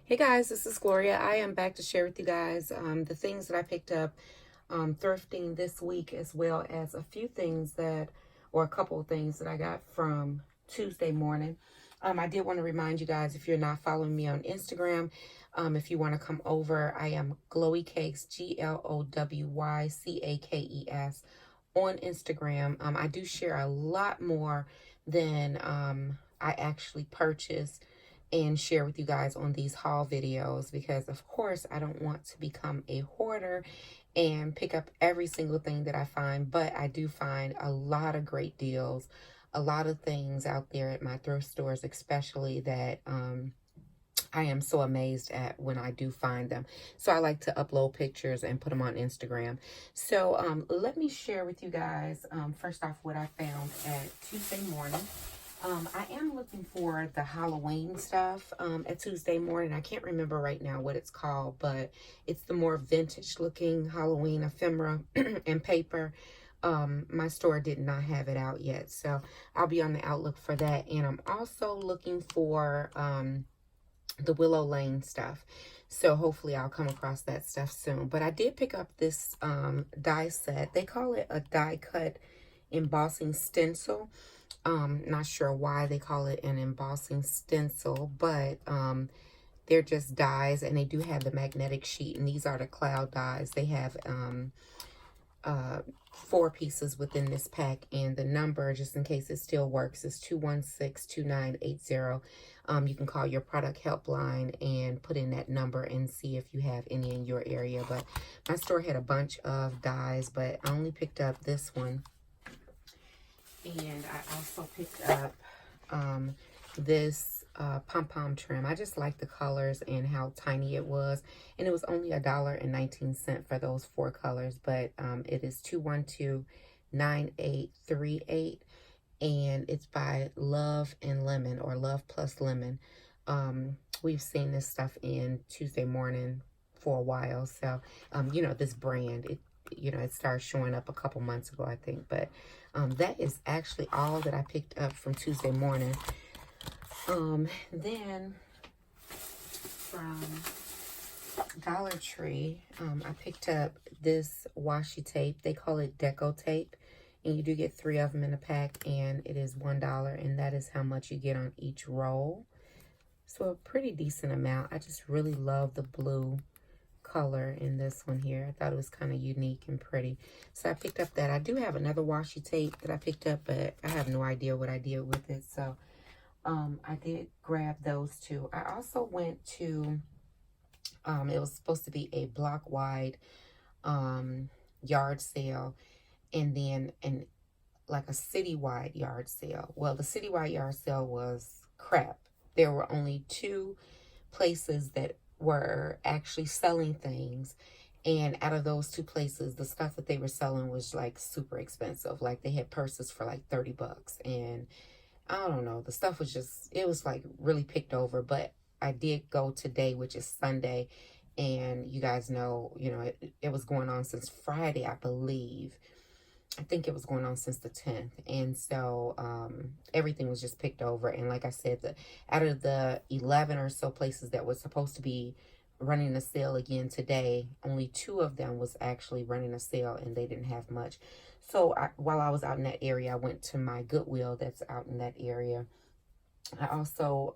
Hey guys, this is Gloria. I am back to share with you guys the things that I picked up thrifting this week, as well as a few things or a couple of things that I got from Tuesday morning. I did want to remind you guys, if you're not following me on Instagram, if you want to come over, I am Glowy Cakes, GLOWYCAKES on Instagram. I do share a lot more than I actually purchased and share with you guys on these haul videos, because of course I don't want to become a hoarder and pick up every single thing that I find, but I do find a lot of great deals, a lot of things out there at my thrift stores, especially that I am so amazed at when I do find them. So I like to upload pictures and put them on Instagram. So let me share with you guys first off what I found at Tuesday morning. I am looking for the Halloween stuff at Tuesday morning. I can't remember right now what it's called, but it's the more vintage looking Halloween ephemera and paper. My store did not have it out yet, so I'll be on the outlook for that. And I'm also looking for the Willow Lane stuff. So hopefully I'll come across that stuff soon. But I did pick up this die set. They call it a die cut embossing stencil. Not sure why they call it an embossing stencil, but they're just dies, and they do have the magnetic sheet, and these are the cloud dies. They have 4 pieces within this pack, and the number, just in case it still works, is 216-2980. You can call your product helpline and put in that number and see if you have any in your area. But my store had a bunch of dies, but I only picked up this one. And I also picked up this pom-pom trim. I just like the colors and how tiny it was. And it was only $1.19 for those 4 colors. But it is 212-9838. And it's by Love and Lemon, or Love Plus Lemon. We've seen this stuff in Tuesday morning for a while. So, you know, this brand, it started showing up a couple months ago, I think. But that is actually all that I picked up from Tuesday morning. Then from Dollar Tree, I picked up this washi tape. They call it Deco Tape. And you do get 3 of them in a pack, and it is $1. And that is how much you get on each roll. So a pretty decent amount. I just really love the blue color in this one here. I thought it was kind of unique and pretty. So I picked up that. I do have another washi tape that I picked up, but I have no idea what I did with it. So I did grab those 2. I also went to, it was supposed to be a block-wide yard sale, and then like a citywide yard sale. Well, the citywide yard sale was crap. There were only 2 places that were actually selling things, and out of those 2 places, the stuff that they were selling was like super expensive. Like they had purses for like 30 bucks, and I don't know, the stuff was just, it was like really picked over. But I did go today, which is Sunday, and you guys know, it was going on since Friday, I believe. I think it was going on since the 10th. And so everything was just picked over. And like I said, out of the 11 or so places that was supposed to be running a sale again today, only 2 of them was actually running a sale, and they didn't have much. So while I was out in that area, I went to my Goodwill that's out in that area. I also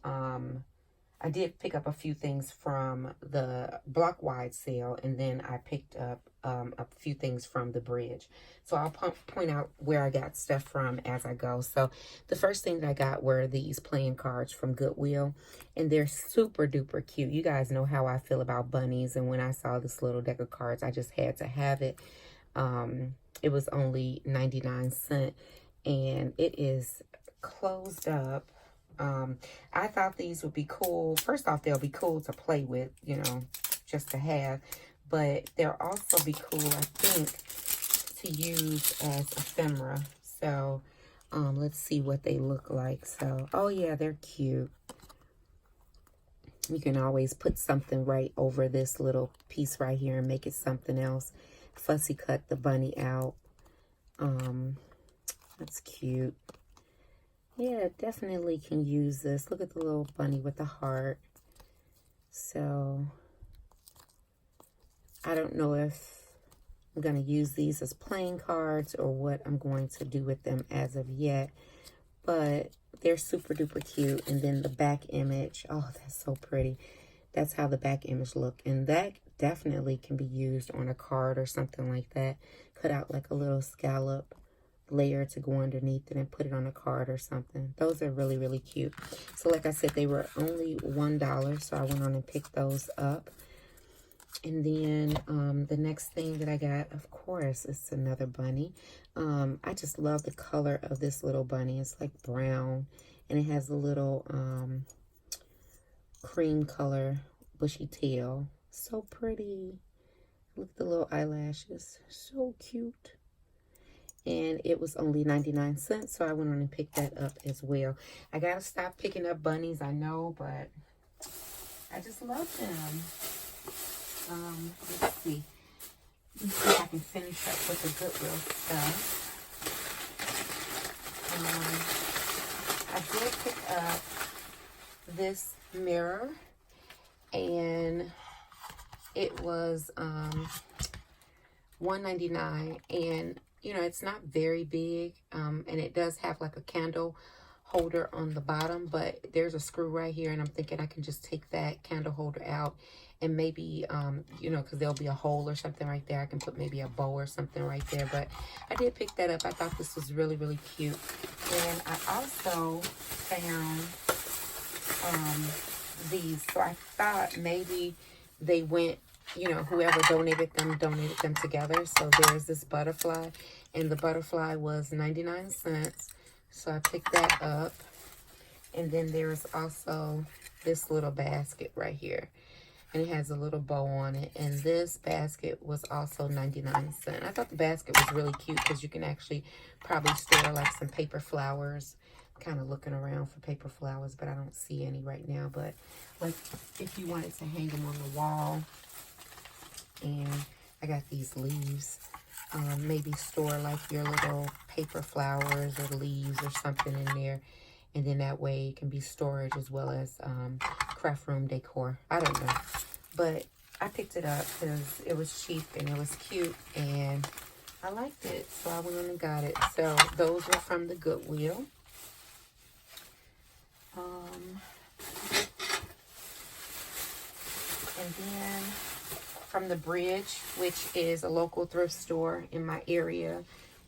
I did pick up a few things from the block-wide sale, and then I picked up a few things from the bridge. So I'll point out where I got stuff from as I go. So the first thing that I got were these playing cards from Goodwill, and they're super duper cute. You guys know how I feel about bunnies, and when I saw this little deck of cards, I just had to have it. It was only 99 cents, and it is closed up. I thought these would be cool. First off, they'll be cool to play with, just to have. But they'll also be cool, I think, to use as ephemera. So, let's see what they look like. So, oh yeah, they're cute. You can always put something right over this little piece right here and make it something else. Fussy cut the bunny out. That's cute. Yeah, definitely can use this. Look at the little bunny with the heart. So I don't know if I'm going to use these as playing cards or what I'm going to do with them as of yet. But they're super duper cute. And then the back image, oh, that's so pretty. That's how the back image look. And that definitely can be used on a card or something like that. Cut out like a little scallop layer to go underneath it and put it on a card or something. Those are really, really cute. So like I said, they were only $1. So I went on and picked those up. And then the next thing that I got, of course, is another bunny. I just love the color of this little bunny. It's like brown, and it has a little cream color bushy tail. So pretty. Look at the little eyelashes. So cute. And it was only 99 cents, so I went on and picked that up as well. I gotta stop picking up bunnies, I know, but I just love them. Let's see. Let me see if I can finish up with the Goodwill stuff. I did pick up this mirror, and it was $1.99, and you know, it's not very big, and it does have like a candle holder on the bottom, but there's a screw right here, and I'm thinking I can just take that candle holder out, and maybe you know, because there'll be a hole or something right there, I can put maybe a bow or something right there. But I did pick that up. I thought this was really, really cute. And I also found these, so I thought maybe they went, you know, whoever donated them together. So there's this butterfly, and the butterfly was 99 cents. So I picked that up. And then there's also this little basket right here, and it has a little bow on it. And this basket was also 99 cents. I thought the basket was really cute because you can actually probably store like some paper flowers. Kind of looking around for paper flowers, but I don't see any right now. But like if you wanted to hang them on the wall, and I got these leaves. Maybe store like your little paper flowers or leaves or something in there. And then that way it can be storage as well as craft room decor. I don't know. But I picked it up because it was cheap and it was cute. And I liked it. So I went on and got it. So those were from the Goodwill. And then from the Bridge, which is a local thrift store in my area.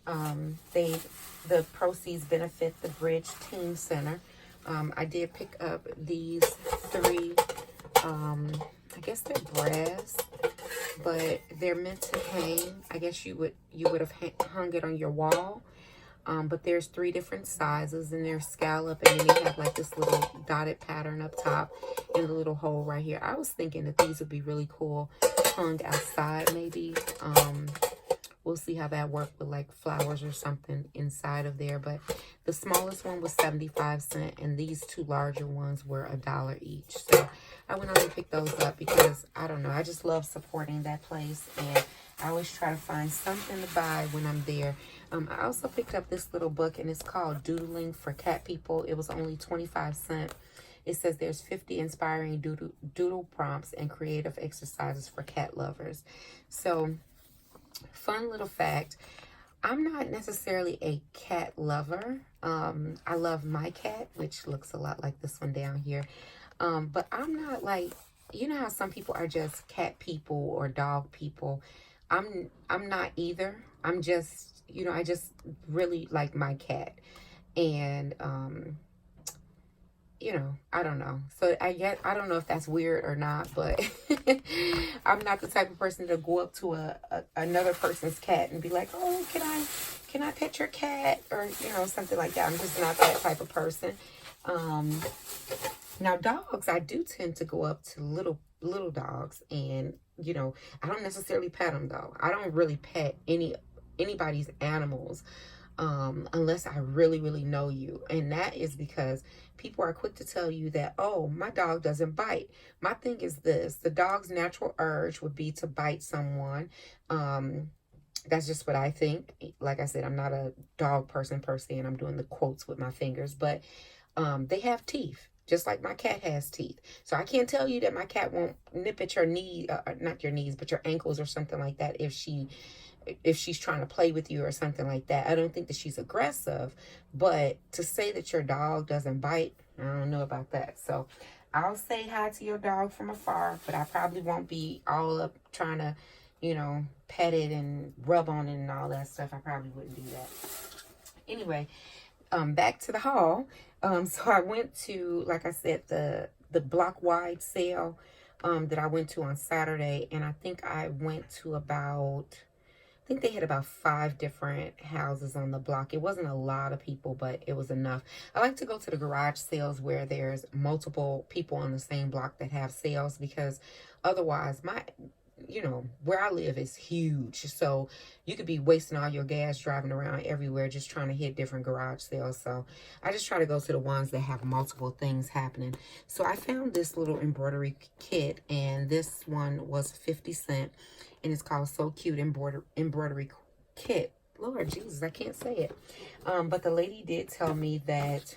The proceeds benefit the Bridge Teen Center. I did pick up these three, I guess they're brass, but they're meant to hang. I guess you would have hung it on your wall. But there's three different sizes, and they're scallop, and then they have like this little dotted pattern up top and the little hole right here. I was thinking that these would be really cool hung outside maybe. We'll see how that works with like flowers or something inside of there. But the smallest one was 75 cents, and these two larger ones were $1 each. So I went on and picked those up because, I don't know, I just love supporting that place, and I always try to find something to buy when I'm there. I also picked up this little book, and it's called Doodling for Cat People. It was only 25 cents. It says there's 50 inspiring doodle prompts and creative exercises for cat lovers. So, fun little fact, I'm not necessarily a cat lover. I love my cat, which looks a lot like this one down here. But I'm not like, you know how some people are just cat people or dog people. I'm not either. I'm just, you know, I just really like my cat. And you know, I don't know. So I don't know if that's weird or not, but I'm not the type of person to go up to another person's cat and be like, oh, can I pet your cat? Or, you know, something like that. I'm just not that type of person. Now dogs, I do tend to go up to little dogs, and, you know, I don't necessarily pet them though. I don't really pet anybody's animals. Unless I really, really know you. And that is because people are quick to tell you that, oh, my dog doesn't bite. My thing is this: the dog's natural urge would be to bite someone. That's just what I think. Like I said, I'm not a dog person per se, and I'm doing the quotes with my fingers, but they have teeth. just like my cat has teeth. So I can't tell you that my cat won't nip at your knee, not your knees, but your ankles or something like that if she's trying to play with you or something like that. I don't think that she's aggressive, but to say that your dog doesn't bite, I don't know about that. So I'll say hi to your dog from afar, but I probably won't be all up trying to, you know, pet it and rub on it and all that stuff. I probably wouldn't do that. Anyway, back to the haul. So I went to, like I said, the block wide sale that I went to on Saturday, and I think I went to I think they had about 5 different houses on the block. It wasn't a lot of people, but it was enough. I like to go to the garage sales where there's multiple people on the same block that have sales, because otherwise where I live is huge. So you could be wasting all your gas driving around everywhere just trying to hit different garage sales. So I just try to go to the ones that have multiple things happening. So I found this little embroidery kit, and this one was 50 cents. And it's called So Cute Embroidery Kit. Lord Jesus, I can't say it. But the lady did tell me that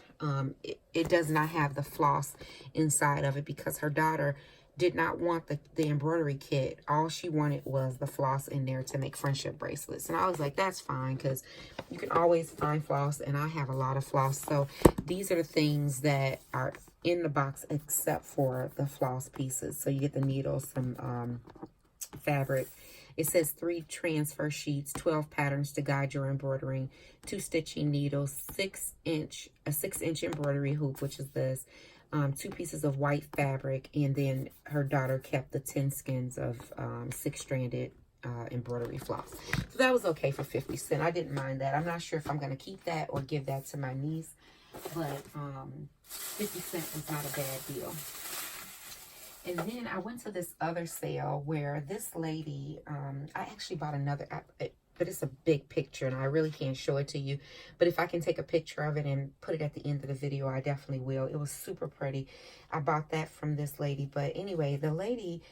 it does not have the floss inside of it, because her daughter did not want the embroidery kit. All she wanted was the floss in there to make friendship bracelets. And I was like, that's fine, because you can always find floss, and I have a lot of floss. So these are the things that are in the box except for the floss pieces. So you get the needles, some fabric. It says 3 transfer sheets, 12 patterns to guide your embroidering, 2 stitching needles, a 6-inch embroidery hoop, which is this, 2 pieces of white fabric, and then her daughter kept the 10 skins of 6-stranded embroidery floss. So that was okay for 50 cents. I didn't mind that. I'm not sure if I'm going to keep that or give that to my niece, but 50 cents was not a bad deal. And then I went to this other sale where this lady, I actually bought another, but it's a big picture and I really can't show it to you. But if I can take a picture of it and put it at the end of the video, I definitely will. It was super pretty. I bought that from this lady. But anyway, the lady,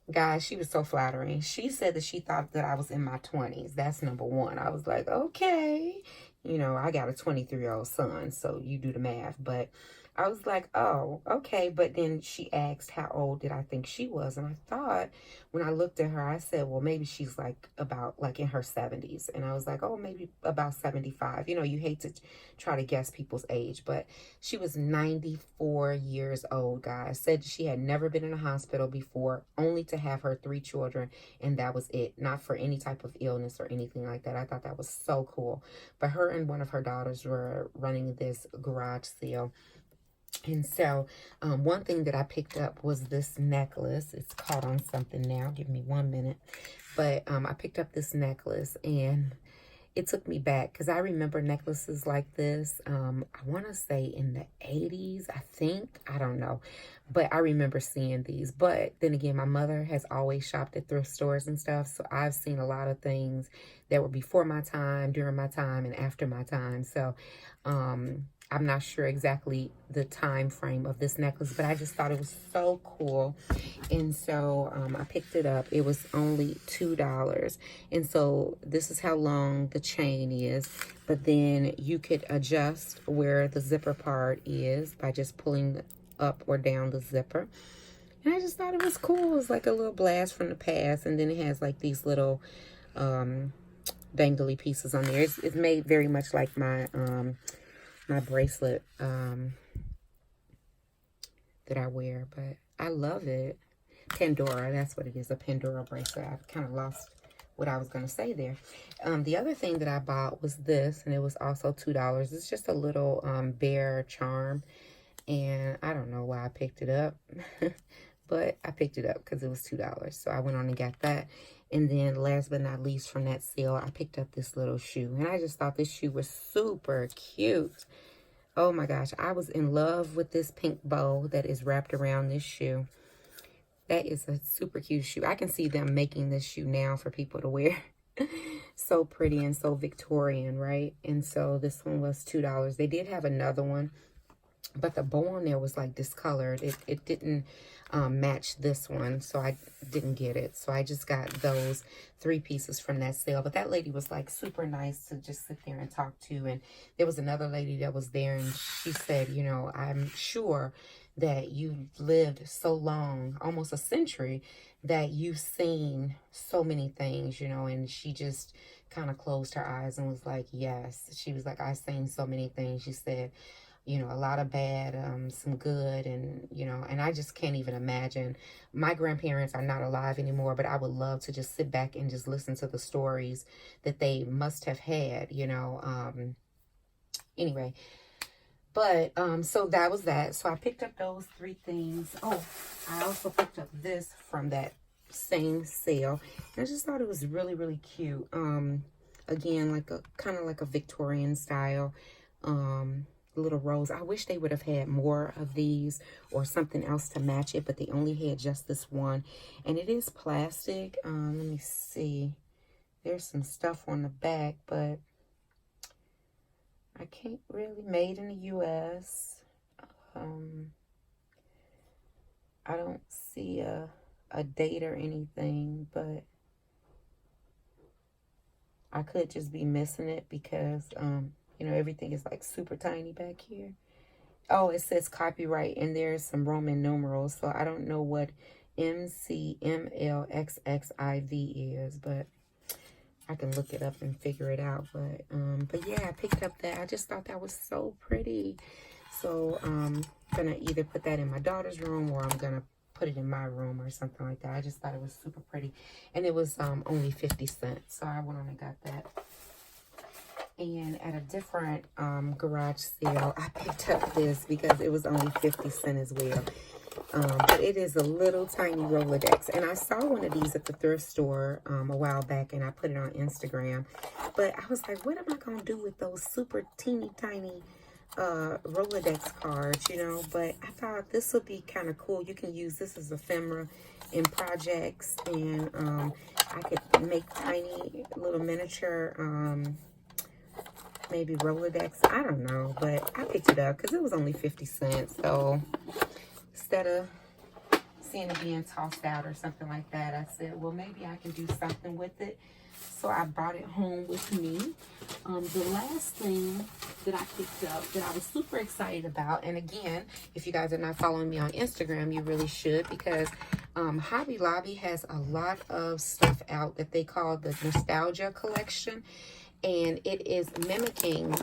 guys, she was so flattering. She said that she thought that I was in my 20s. That's number one. I was like, okay. You know, I got a 23-year-old son, so you do the math. But I was like, oh, okay. But then she asked how old did I think she was. And I thought, when I looked at her, I said, well, maybe she's like in her 70s. And I was like, oh, maybe about 75. You know, you hate to try to guess people's age. But she was 94 years old, guys. Said she had never been in a hospital before, only to have her 3 children. And that was it. Not for any type of illness or anything like that. I thought that was so cool. But her and one of her daughters were running this garage sale. And so one thing that I picked up was this necklace. It's caught on something now. Give me 1 minute. But I picked up this necklace, and it took me back because I remember necklaces like this. I want to say in the 80s, I think. I don't know. But I remember seeing these. But then again, my mother has always shopped at thrift stores and stuff. So I've seen a lot of things that were before my time, during my time, and after my time. So I'm not sure exactly the time frame of this necklace, but I just thought it was so cool. And so I picked it up. It was only $2. And so this is how long the chain is. But then you could adjust where the zipper part is by just pulling up or down the zipper. And I just thought it was cool. It was like a little blast from the past. And then it has like these little dangly pieces on there. It's made very much like my bracelet that I wear, but I love it. Pandora, that's what it is, a Pandora bracelet. I've kind of lost what I was going to say there. The other thing that I bought was this, and it was also $2. It's just a little bear charm, and I don't know why I picked it up, but I picked it up because it was $2. So I went on and got that. And then last but not least from that sale, I picked up this little shoe. And I just thought this shoe was super cute. Oh my gosh, I was in love with this pink bow that is wrapped around this shoe. That is a super cute shoe. I can see them making this shoe now for people to wear. So pretty and so Victorian, right? And so this one was $2. They did have another one but the bow on there was like discolored. It didn't match this one, so I didn't get it. So I just got those 3 pieces from that sale. But that lady was like super nice to just sit there and talk to. And there was another lady that was there, and she said, you know, I'm sure that you lived so long, almost a century, that you've seen so many things, you know. And she just kind of closed her eyes and was like, yes. She was like, I've seen so many things. She said, you know, a lot of bad, some good, and, you know, and I just can't even imagine. My grandparents are not alive anymore, but I would love to just sit back and just listen to the stories that they must have had, you know. Anyway, but, so that was that. So I picked up those 3 things. Oh, I also picked up this from that same sale. And I just thought it was really, really cute. Again, like a kind of like a Victorian style, little rose. I wish they would have had more of these or something else to match it, but they only had just this one. And it is plastic. Let me see. There's some stuff on the back, but I can't really, made in the US. I don't see a date or anything, but I could just be missing it because you know, everything is like super tiny back here. Oh, it says copyright, and there's some Roman numerals, so I don't know what MCMLXXIV is, but I can look it up and figure it out. But yeah, I picked up that. I just thought that was so pretty. So I'm gonna either put that in my daughter's room, or I'm gonna put it in my room or something like that. I just thought it was super pretty, and it was only 50 cents, so I went on and got that. And at a different garage sale, I picked up this because it was only 50 cents as well. But it is a little tiny Rolodex. And I saw one of these at the thrift store a while back, and I put it on Instagram. But I was like, what am I going to do with those super teeny tiny Rolodex cards, you know? But I thought this would be kind of cool. You can use this as ephemera in projects. And I could make tiny little miniature maybe Rolodex. I don't know, but I picked it up because it was only 50 cents. So instead of seeing it being tossed out or something like that, I said, well, maybe I can do something with it. So I brought it home with me. The last thing that I picked up that I was super excited about, and again, if you guys are not following me on Instagram, you really should, because Hobby Lobby has a lot of stuff out that they call the Nostalgia Collection. And it is mimicking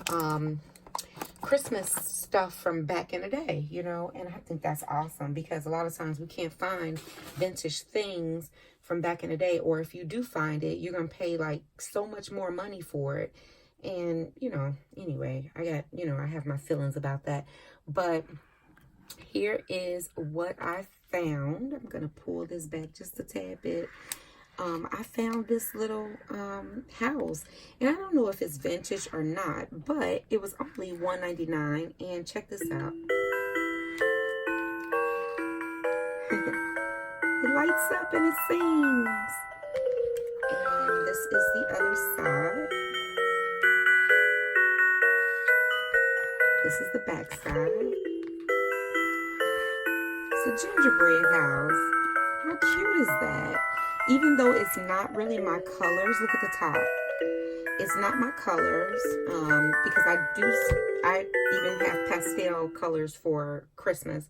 Christmas stuff from back in the day, you know. And I think that's awesome, because a lot of times we can't find vintage things from back in the day. Or if you do find it, you're going to pay like so much more money for it. And, you know, anyway, I got, you know, I have my feelings about that. But here is what I found. I'm going to pull this back just a tad bit. I found this little house, and I don't know if it's vintage or not, but it was only $1.99. And check this out. It lights up and it sings. And this is the other side. This is the back side. It's a gingerbread house. How cute is that? Even though it's not really my colors, look at the top. It's not my colors, because I even have pastel colors for Christmas.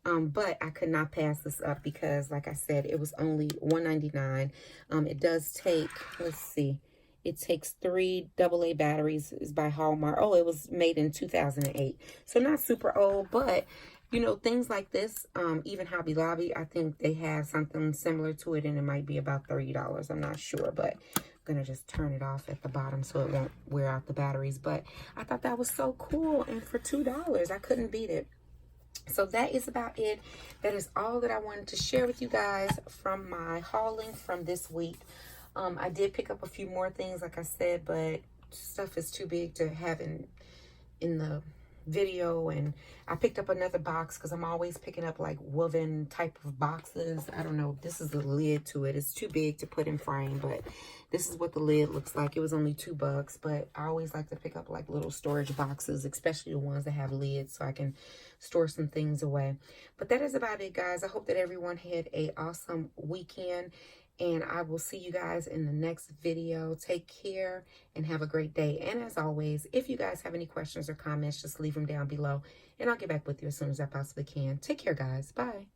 But I could not pass this up because, like I said, it was only $1.99. It does take, let's see, it takes 3 AA batteries. It's by Hallmark. Oh, it was made in 2008. So not super old, but you know, things like this, even Hobby Lobby, I think they have something similar to it, and it might be about $30. I'm not sure, but I'm going to just turn it off at the bottom so it won't wear out the batteries. But I thought that was so cool, and for $2, I couldn't beat it. So that is about it. That is all that I wanted to share with you guys from my hauling from this week. I did pick up a few more things, like I said, but stuff is too big to have in the video, and I picked up another box because I'm always picking up like woven type of boxes. I don't know. This is the lid to it. It's too big to put in frame, but this is what the lid looks like. It was only $2, but I always like to pick up like little storage boxes, especially the ones that have lids, so I can store some things away. But that is about it, guys. I hope that everyone had a awesome weekend, and I will see you guys in the next video. Take care and have a great day. And as always, if you guys have any questions or comments, just leave them down below, and I'll get back with you as soon as I possibly can. Take care, guys. Bye.